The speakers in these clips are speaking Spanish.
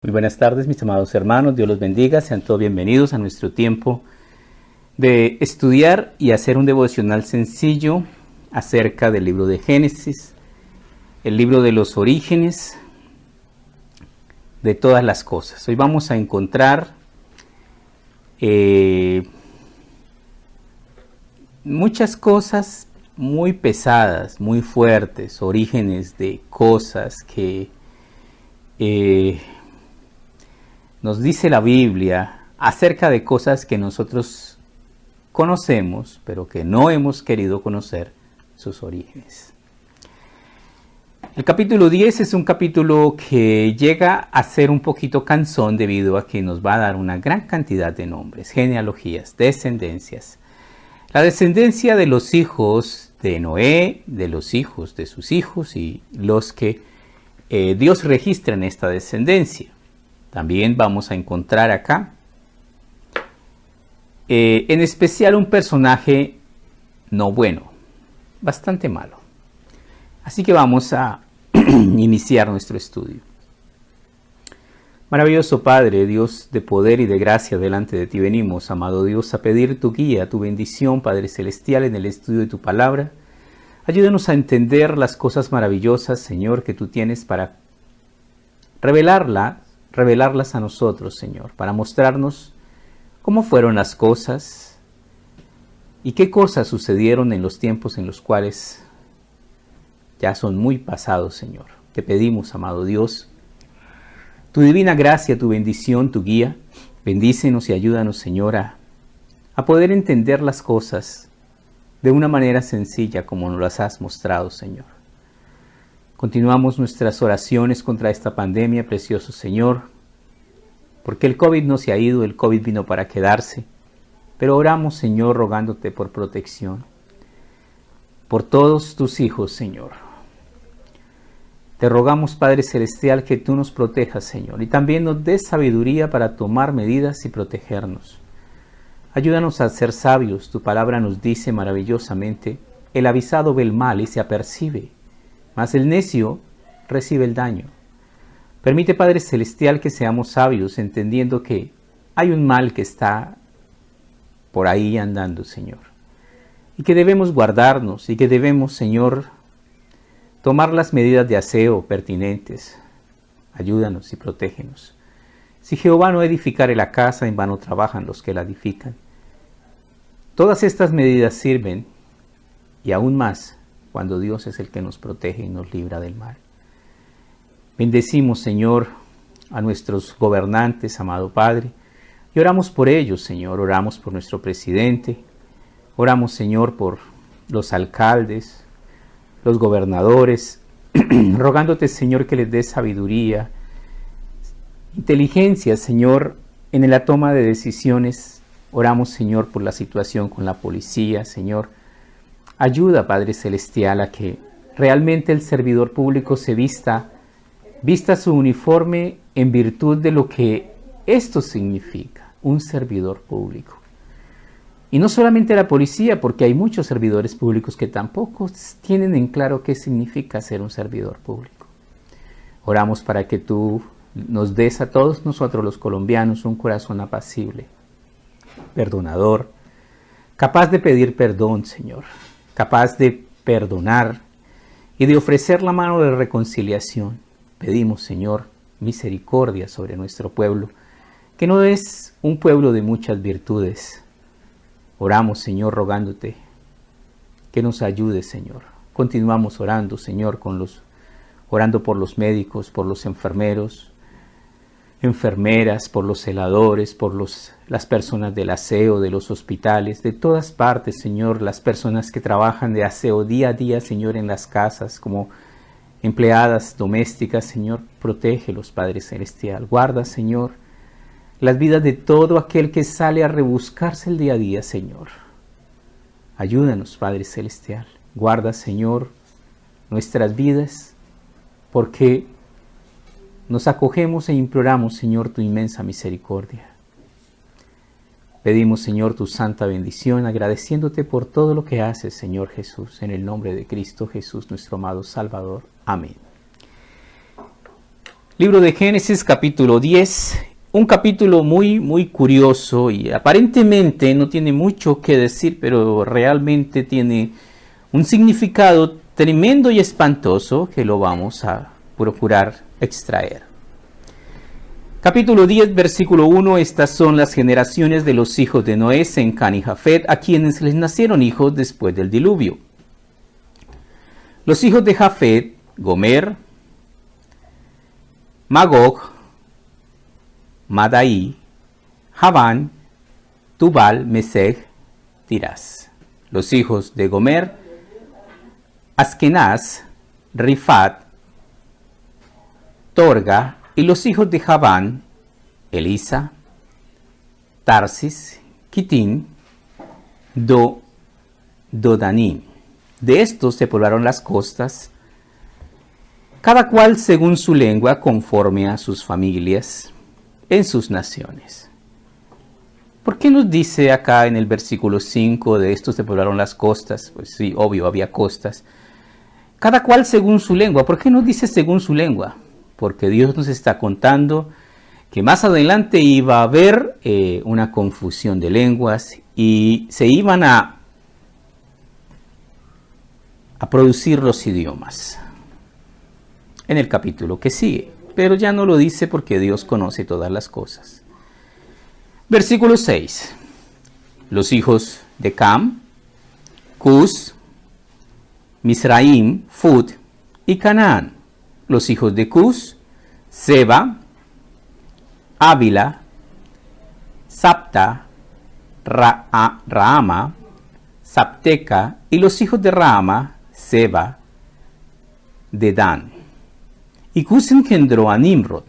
Muy buenas tardes, mis amados hermanos, Dios los bendiga, sean todos bienvenidos a nuestro tiempo de estudiar y hacer un devocional sencillo acerca del libro de Génesis, el libro de los orígenes de todas las cosas. Hoy vamos a encontrar muchas cosas muy pesadas, muy fuertes, orígenes de cosas que nos dice la Biblia acerca de cosas que nosotros conocemos, pero que no hemos querido conocer sus orígenes. El capítulo 10 es un capítulo que llega a ser un poquito cansón debido a que nos va a dar una gran cantidad de nombres, genealogías, descendencias. La descendencia de los hijos de Noé, de los hijos de sus hijos y los que Dios registra en esta descendencia. También vamos a encontrar acá, en especial un personaje no bueno, bastante malo. Así que vamos a iniciar nuestro estudio. Maravilloso Padre, Dios de poder y de gracia, delante de ti venimos, amado Dios, a pedir tu guía, tu bendición, Padre Celestial, en el estudio de tu palabra. Ayúdanos a entender las cosas maravillosas, Señor, que tú tienes para revelarlas a nosotros, Señor, para mostrarnos cómo fueron las cosas y qué cosas sucedieron en los tiempos en los cuales ya son muy pasados, Señor. Te pedimos, amado Dios, tu divina gracia, tu bendición, tu guía. Bendícenos y ayúdanos, Señor, a poder entender las cosas de una manera sencilla como nos las has mostrado, Señor. Continuamos nuestras oraciones contra esta pandemia, precioso Señor, porque el COVID no se ha ido, el COVID vino para quedarse. Pero oramos, Señor, rogándote por protección, por todos tus hijos, Señor. Te rogamos, Padre Celestial, que tú nos protejas, Señor, y también nos des sabiduría para tomar medidas y protegernos. Ayúdanos a ser sabios. Tu palabra nos dice maravillosamente: el avisado ve el mal y se apercibe, mas el necio recibe el daño. Permite, Padre Celestial, que seamos sabios, entendiendo que hay un mal que está por ahí andando, Señor, y que debemos guardarnos y que debemos, Señor, tomar las medidas de aseo pertinentes. Ayúdanos y protégenos. Si Jehová no edificare la casa, en vano trabajan los que la edifican. Todas estas medidas sirven, y aún más cuando Dios es el que nos protege y nos libra del mal. Bendecimos, Señor, a nuestros gobernantes, amado Padre, y oramos por ellos, Señor. Oramos por nuestro presidente, oramos, Señor, por los alcaldes, los gobernadores, rogándote, Señor, que les des sabiduría, inteligencia, Señor, en la toma de decisiones. Oramos, Señor, por la situación con la policía, Señor. Ayuda, Padre Celestial, a que realmente el servidor público se vista su uniforme en virtud de lo que esto significa, un servidor público. Y no solamente la policía, porque hay muchos servidores públicos que tampoco tienen en claro qué significa ser un servidor público. Oramos para que tú nos des a todos nosotros los colombianos un corazón apacible, perdonador, capaz de pedir perdón, Señor, capaz de perdonar y de ofrecer la mano de reconciliación. Pedimos, Señor, misericordia sobre nuestro pueblo, que no es un pueblo de muchas virtudes. Oramos, Señor, rogándote que nos ayude, Señor. Continuamos orando, Señor, orando por los médicos, por los enfermeros, enfermeras, por los celadores, por las personas del aseo, de los hospitales, de todas partes, Señor, las personas que trabajan de aseo día a día, Señor, en las casas, como empleadas domésticas, Señor. Protégelos, Padre Celestial. Guarda, Señor, las vidas de todo aquel que sale a rebuscarse el día a día, Señor. Ayúdanos, Padre Celestial. Guarda, Señor, nuestras vidas, porque nos acogemos e imploramos, Señor, tu inmensa misericordia. Pedimos, Señor, tu santa bendición, agradeciéndote por todo lo que haces, Señor Jesús, en el nombre de Cristo Jesús, nuestro amado Salvador. Amén. Libro de Génesis, capítulo 10, un capítulo muy curioso y aparentemente no tiene mucho que decir, pero realmente tiene un significado tremendo y espantoso que lo vamos a procurar extraer. Capítulo 10, versículo 1, estas son las generaciones de los hijos de Noé, Sem, Cam y Jafet, a quienes les nacieron hijos después del diluvio. Los hijos de Jafet, Gomer, Magog, Madai, Javán, Tubal, Mesech, Tirás. Los hijos de Gomer, Askenaz, Rifat, Torga, y los hijos de Javán, Elisa, Tarsis, Kitín, Dodanim. De estos se poblaron las costas, cada cual según su lengua, conforme a sus familias, en sus naciones. ¿Por qué nos dice acá en el versículo 5 de estos se poblaron las costas? Pues sí, obvio, había costas. Cada cual según su lengua. ¿Por qué nos dice según su lengua? Porque Dios nos está contando que más adelante iba a haber una confusión de lenguas y se iban a producir los idiomas en el capítulo que sigue. Pero ya no lo dice porque Dios conoce todas las cosas. Versículo 6. Los hijos de Cam, Cus, Misraim, Fut y Canaán. Los hijos de Cus, Seba, Ávila, Sapta, Raama, Sapteca, y los hijos de Raama, Seba, Dedán. Y Cus engendró a Nimrod,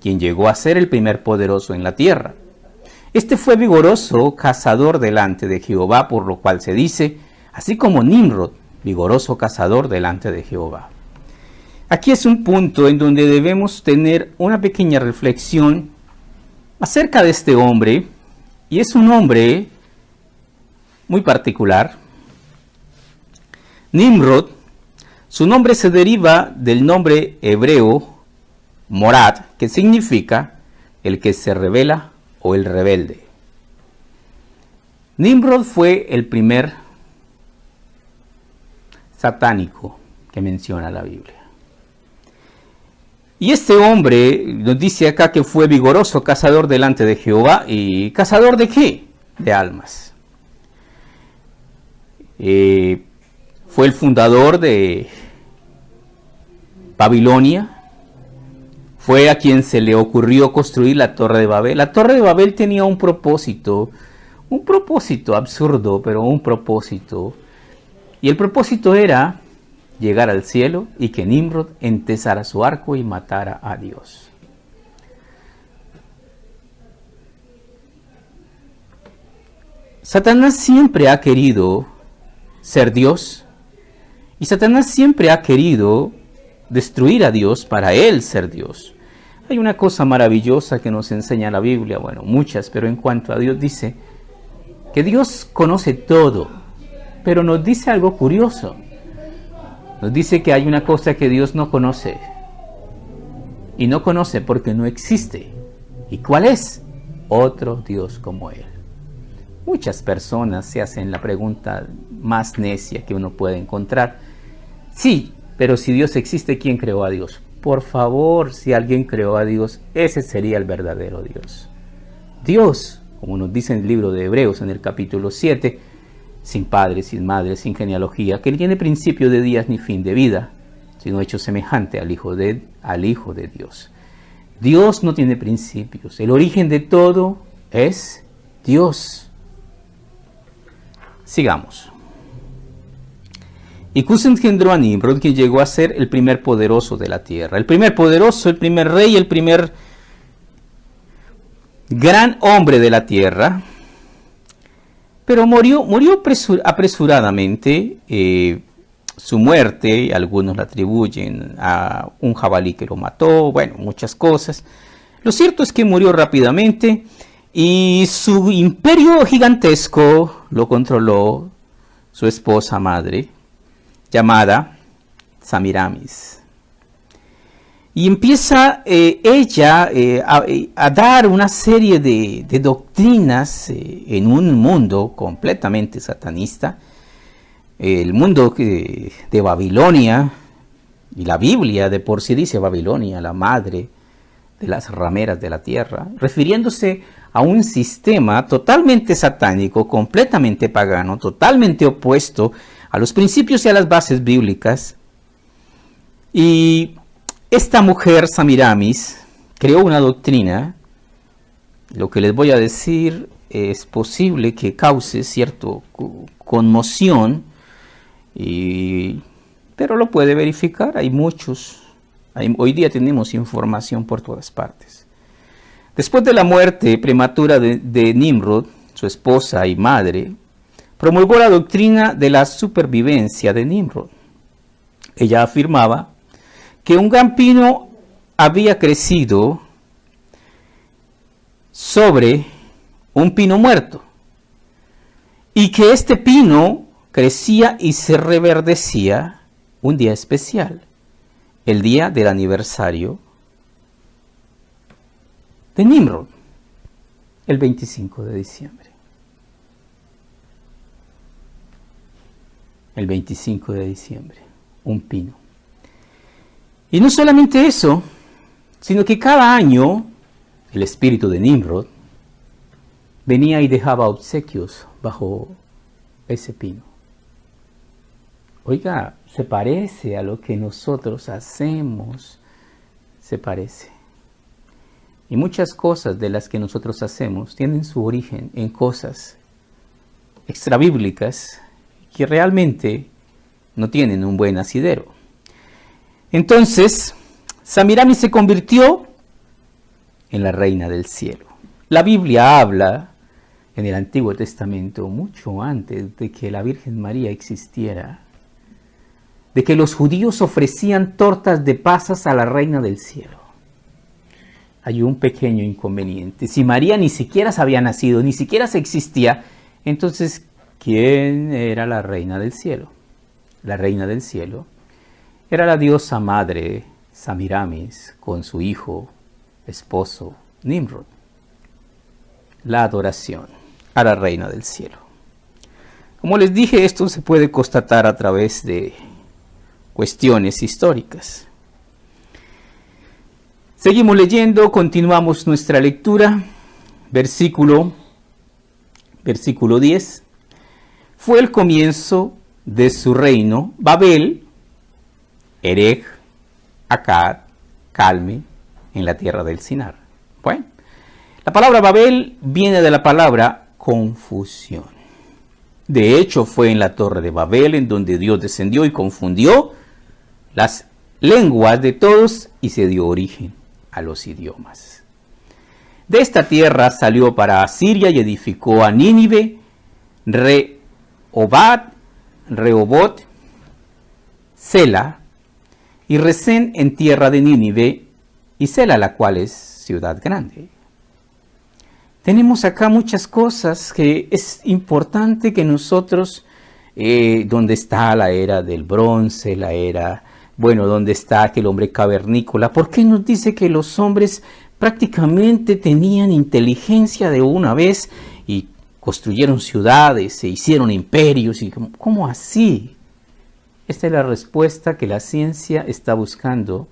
quien llegó a ser el primer poderoso en la tierra. Este fue vigoroso cazador delante de Jehová, por lo cual se dice, así como Nimrod, vigoroso cazador delante de Jehová. Aquí es un punto en donde debemos tener una pequeña reflexión acerca de este hombre, y es un hombre muy particular. Nimrod, su nombre se deriva del nombre hebreo Morad, que significa el que se revela o el rebelde. Nimrod fue el primer satánico que menciona la Biblia. Y este hombre nos dice acá que fue vigoroso cazador delante de Jehová. ¿Y cazador de qué? De almas. Fue el fundador de Babilonia. Fue a quien se le ocurrió construir la Torre de Babel. La Torre de Babel tenía un propósito absurdo, pero un propósito. Y el propósito era llegar al cielo y que Nimrod entesara su arco y matara a Dios. Satanás siempre ha querido ser Dios y Satanás siempre ha querido destruir a Dios para él ser Dios. Hay una cosa maravillosa que nos enseña la Biblia, bueno, muchas, pero en cuanto a Dios dice que Dios conoce todo, pero nos dice algo curioso. Nos dice que hay una cosa que Dios no conoce. Y no conoce porque no existe. ¿Y cuál es? Otro Dios como Él. Muchas personas se hacen la pregunta más necia que uno puede encontrar. Sí, pero si Dios existe, ¿quién creó a Dios? Por favor, si alguien creó a Dios, ese sería el verdadero Dios. Dios, como nos dice en el libro de Hebreos en el capítulo 7, sin padre, sin madre, sin genealogía, que no tiene principio de días ni fin de vida, sino hecho semejante al Hijo de Dios. Dios no tiene principios. El origen de todo es Dios. Sigamos. Y Cus engendró a Nimrod, quien llegó a ser el primer poderoso de la tierra. El primer poderoso, el primer rey, el primer gran hombre de la tierra. Pero murió apresuradamente. Su muerte, algunos la atribuyen a un jabalí que lo mató, bueno, muchas cosas. Lo cierto es que murió rápidamente y su imperio gigantesco lo controló su esposa madre, llamada Samiramis. Y empieza ella a dar una serie de doctrinas en un mundo completamente satanista. El mundo de Babilonia, y la Biblia de por sí dice Babilonia, la madre de las rameras de la tierra, refiriéndose a un sistema totalmente satánico, completamente pagano, totalmente opuesto a los principios y a las bases bíblicas. Y esta mujer, Samiramis, creó una doctrina. Lo que les voy a decir es posible que cause cierta conmoción, pero lo puede verificar. Hay muchos. Hoy día tenemos información por todas partes. Después de la muerte prematura de Nimrod, su esposa y madre, promulgó la doctrina de la supervivencia de Nimrod. Ella afirmaba que un gran pino había crecido sobre un pino muerto y que este pino crecía y se reverdecía un día especial, el día del aniversario de Nimrod, el 25 de diciembre. El 25 de diciembre, un pino. Y no solamente eso, sino que cada año el espíritu de Nimrod venía y dejaba obsequios bajo ese pino. Oiga, se parece a lo que nosotros hacemos, se parece. Y muchas cosas de las que nosotros hacemos tienen su origen en cosas extrabíblicas que realmente no tienen un buen asidero. Entonces, Samiramis se convirtió en la reina del cielo. La Biblia habla en el Antiguo Testamento, mucho antes de que la Virgen María existiera, de que los judíos ofrecían tortas de pasas a la reina del cielo. Hay un pequeño inconveniente. Si María ni siquiera se había nacido, ni siquiera se existía, entonces, ¿quién era la reina del cielo? La reina del cielo era la diosa madre Samiramis con su hijo, esposo Nimrod. La adoración a la reina del cielo. Como les dije, esto se puede constatar a través de cuestiones históricas. Seguimos leyendo, continuamos nuestra lectura. Versículo 10. Fue el comienzo de su reino, Babel, Erech, Akkad, Calme, en la tierra del Sinar. Bueno, la palabra Babel viene de la palabra confusión. De hecho, fue en la torre de Babel en donde Dios descendió y confundió las lenguas de todos y se dio origen a los idiomas. De esta tierra salió para Asiria y edificó a Nínive, Rehobot, Sela, y Resén en tierra de Nínive, y Sela, la cual es ciudad grande. Tenemos acá muchas cosas que es importante que nosotros, donde está la era del bronce, la era, donde está aquel hombre cavernícola, ¿por qué nos dice que los hombres prácticamente tenían inteligencia de una vez y construyeron ciudades, se hicieron imperios? Y ¿cómo así? Esta es la respuesta que la ciencia está buscando.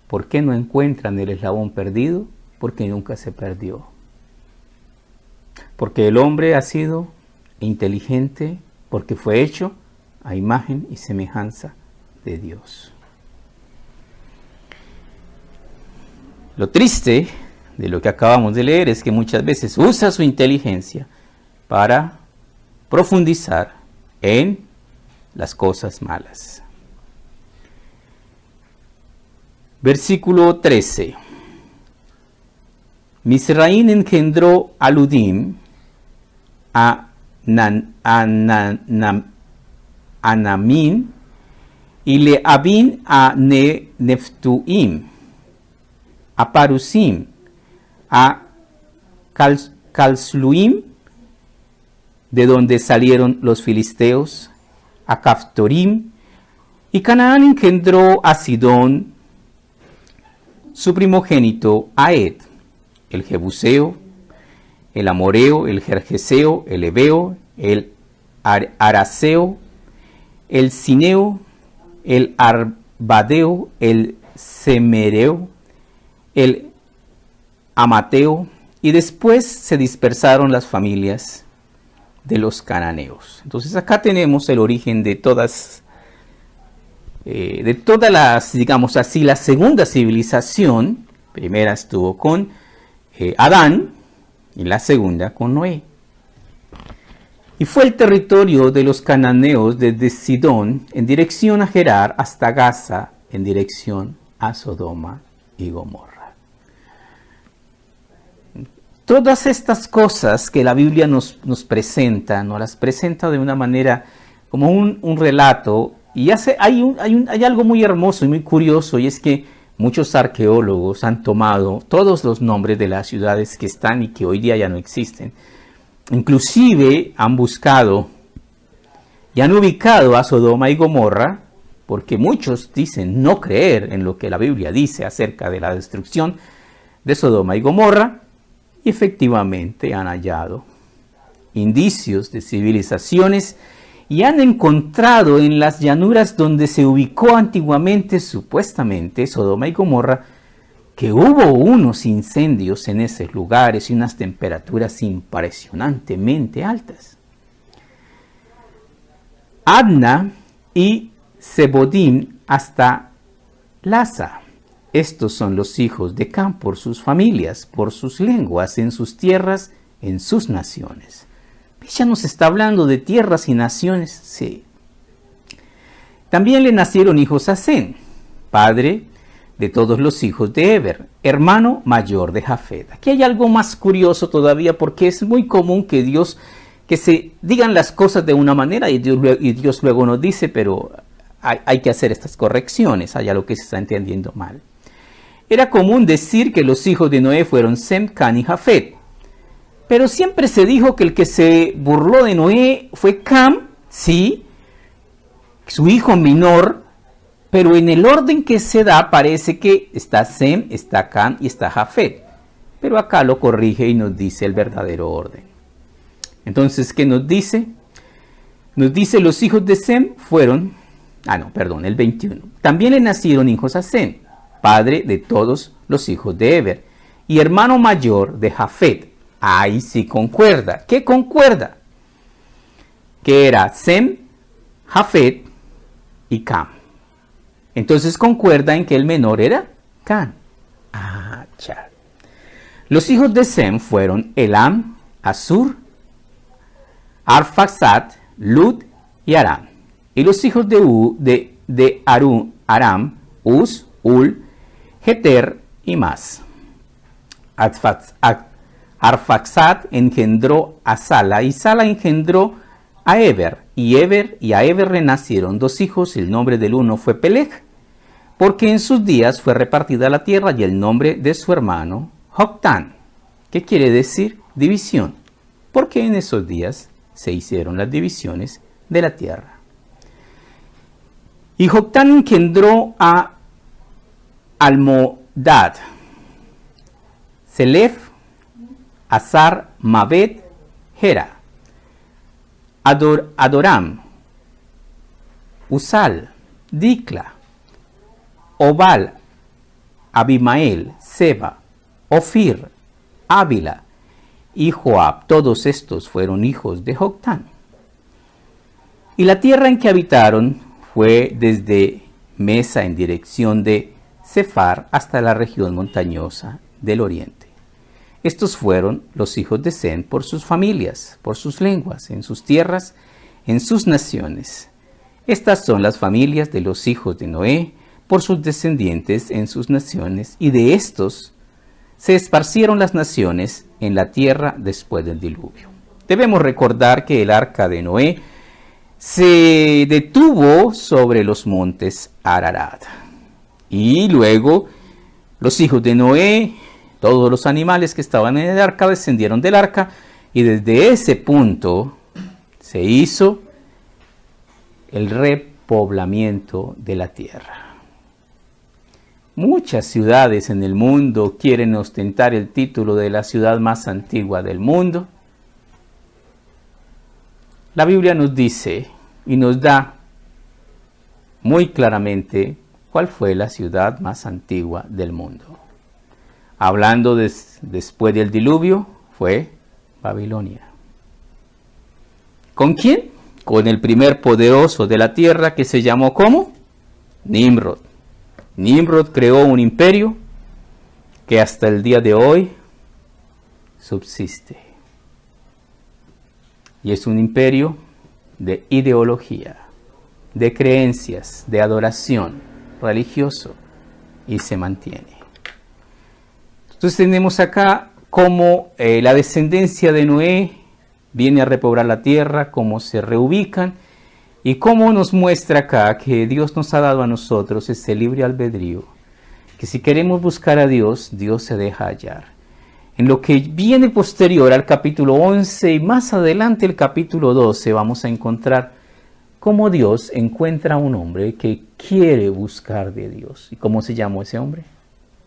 ¿Por qué no encuentran el eslabón perdido? Porque nunca se perdió. Porque el hombre ha sido inteligente, porque fue hecho a imagen y semejanza de Dios. Lo triste de lo que acabamos de leer es que muchas veces usa su inteligencia para profundizar en las cosas malas. Versículo 13. Misraín engendró a Ludim, a Anamín, y Leabín a Neftuim, a Parusim, a Calsluim, de donde salieron los filisteos, a Caftorim, y Canaán engendró a Sidón, su primogénito Aed, el Jebuseo, el Amoreo, el Gergeseo, el Ebeo, el Araseo, el Cineo, el Arbadeo, el Semereo, el Amateo, y después se dispersaron las familias de los cananeos. Entonces acá tenemos el origen de todas las, digamos así, la segunda civilización. Primera estuvo con Adán y la segunda con Noé. Y fue el territorio de los cananeos desde Sidón en dirección a Gerar hasta Gaza en dirección a Sodoma y Gomorra. Todas estas cosas que la Biblia nos presenta, nos las presenta de una manera como un relato, y hay algo muy hermoso y muy curioso, y es que muchos arqueólogos han tomado todos los nombres de las ciudades que están y que hoy día ya no existen. Inclusive han buscado y han ubicado a Sodoma y Gomorra, porque muchos dicen no creer en lo que la Biblia dice acerca de la destrucción de Sodoma y Gomorra, y efectivamente han hallado indicios de civilizaciones y han encontrado en las llanuras donde se ubicó antiguamente, supuestamente, Sodoma y Gomorra, que hubo unos incendios en esos lugares y unas temperaturas impresionantemente altas. Adna y Sebodim hasta Lasa. Estos son los hijos de Cam por sus familias, por sus lenguas, en sus tierras, en sus naciones. Ya nos está hablando de tierras y naciones, sí. También le nacieron hijos a Sem, padre de todos los hijos de Eber, hermano mayor de Jafet. Aquí hay algo más curioso todavía, porque es muy común que se digan las cosas de una manera y Dios luego nos dice, pero hay que hacer estas correcciones, hay algo que se está entendiendo mal. Era común decir que los hijos de Noé fueron Sem, Can y Jafet. Pero siempre se dijo que el que se burló de Noé fue Cam, sí, su hijo menor, pero en el orden que se da parece que está Sem, está Cam y está Jafet. Pero acá lo corrige y nos dice el verdadero orden. Entonces, ¿qué nos dice? Nos dice los hijos de Sem fueron, el 21. También le nacieron hijos a Sem, padre de todos los hijos de Eber, y hermano mayor de Jafet. Ahí sí concuerda. ¿Qué concuerda? Que era Sem, Jafet y Cam. Entonces concuerda en que el menor era Cam. Los hijos de Sem fueron Elam, Asur, Arfaxad, Lud y Aram. Y los hijos de Aram, Uz, Ul, Geter y Mas. Arfaxad engendró a Sala, y Sala engendró a Eber, y a Eber le nacieron dos hijos. El nombre del uno fue Peleg, porque en sus días fue repartida la tierra, y el nombre de su hermano Joctán. ¿Qué quiere decir? División, porque en esos días se hicieron las divisiones de la tierra. Y Joctán engendró a Almodad, Selef, Azar, Mabet, Gera, Adoram, Usal, Dicla, Obal, Abimael, Seba, Ofir, Ávila y Joab. Todos estos fueron hijos de Joctán. Y la tierra en que habitaron fue desde Mesa en dirección de Sefar hasta la región montañosa del oriente. Estos fueron los hijos de Sem por sus familias, por sus lenguas, en sus tierras, en sus naciones. Estas son las familias de los hijos de Noé por sus descendientes en sus naciones, y de estos se esparcieron las naciones en la tierra después del diluvio. Debemos recordar que el arca de Noé se detuvo sobre los montes Ararat. Y luego los hijos de Noé, todos los animales que estaban en el arca, descendieron del arca, y desde ese punto se hizo el repoblamiento de la tierra. Muchas ciudades en el mundo quieren ostentar el título de la ciudad más antigua del mundo. La Biblia nos dice y nos da muy claramente cuál fue la ciudad más antigua del mundo. Hablando después del diluvio, fue Babilonia. ¿Con quién? Con el primer poderoso de la tierra, que se llamó ¿cómo? Nimrod. Nimrod creó un imperio que hasta el día de hoy subsiste. Y es un imperio de ideología, de creencias, de adoración religioso, y se mantiene. Entonces tenemos acá cómo la descendencia de Noé viene a repoblar la tierra, cómo se reubican, y cómo nos muestra acá que Dios nos ha dado a nosotros ese libre albedrío, que si queremos buscar a Dios, Dios se deja hallar. En lo que viene posterior al capítulo 11 y más adelante el capítulo 12, vamos a encontrar cómo Dios encuentra a un hombre que quiere buscar de Dios. ¿Y cómo se llamó ese hombre?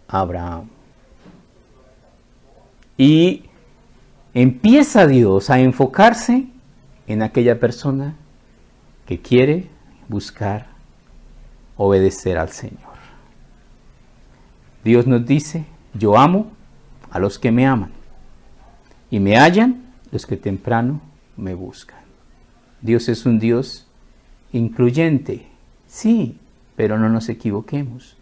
Abraham. Y empieza Dios a enfocarse en aquella persona que quiere buscar, obedecer al Señor. Dios nos dice: yo amo a los que me aman, y me hallan los que temprano me buscan. Dios es un Dios incluyente, sí, pero no nos equivoquemos.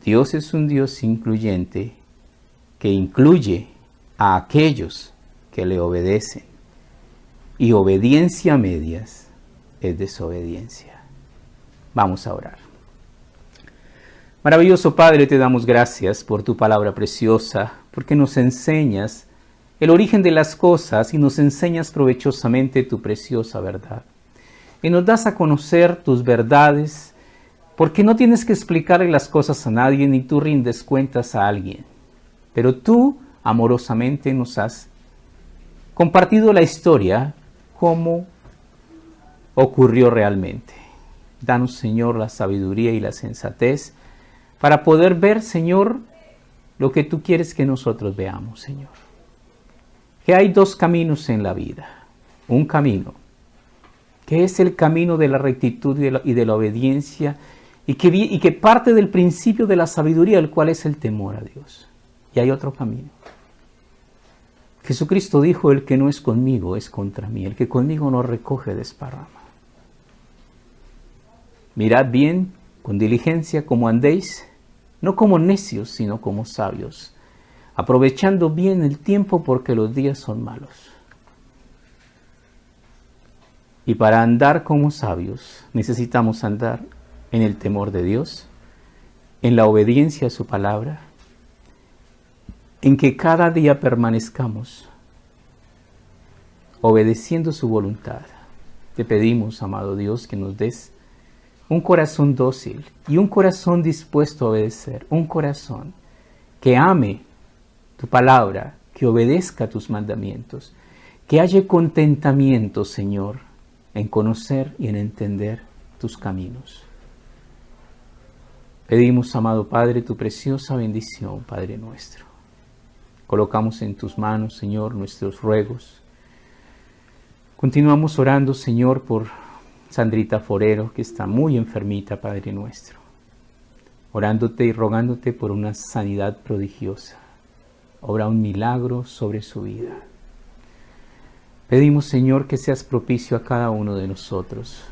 Dios es un Dios incluyente que incluye a aquellos que le obedecen, y obediencia a medias es desobediencia. Vamos a orar. Maravilloso Padre, te damos gracias por tu palabra preciosa, porque nos enseñas el origen de las cosas y nos enseñas provechosamente tu preciosa verdad. Y nos das a conocer tus verdades, porque no tienes que explicarle las cosas a nadie, ni tú rindes cuentas a alguien. Pero tú amorosamente nos has compartido la historia como ocurrió realmente. Danos, Señor, la sabiduría y la sensatez para poder ver, Señor, lo que tú quieres que nosotros veamos, Señor. Que hay dos caminos en la vida. Un camino que es el camino de la rectitud y de la obediencia, y que parte del principio de la sabiduría, el cual es el temor a Dios. Y hay otro camino. Jesucristo dijo: el que no es conmigo es contra mí, el que conmigo no recoge desparrama. Mirad bien, con diligencia, cómo andéis, no como necios, sino como sabios, aprovechando bien el tiempo, porque los días son malos. Y para andar como sabios, necesitamos andar en el temor de Dios, en la obediencia a su palabra, en que cada día permanezcamos obedeciendo su voluntad. Te pedimos, amado Dios, que nos des un corazón dócil y un corazón dispuesto a obedecer, un corazón que ame tu palabra, que obedezca tus mandamientos, que haya contentamiento, Señor, en conocer y en entender tus caminos. Pedimos, amado Padre, tu preciosa bendición, Padre nuestro. Colocamos en tus manos, Señor, nuestros ruegos. Continuamos orando, Señor, por Sandrita Forero, que está muy enfermita, Padre nuestro. Orándote y rogándote por una sanidad prodigiosa. Obra un milagro sobre su vida. Pedimos, Señor, que seas propicio a cada uno de nosotros,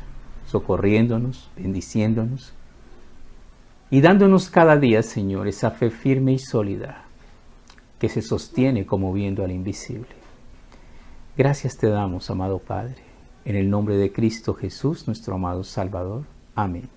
socorriéndonos, bendiciéndonos y dándonos cada día, Señor, esa fe firme y sólida que se sostiene como viendo al invisible. Gracias te damos, amado Padre, en el nombre de Cristo Jesús, nuestro amado Salvador. Amén.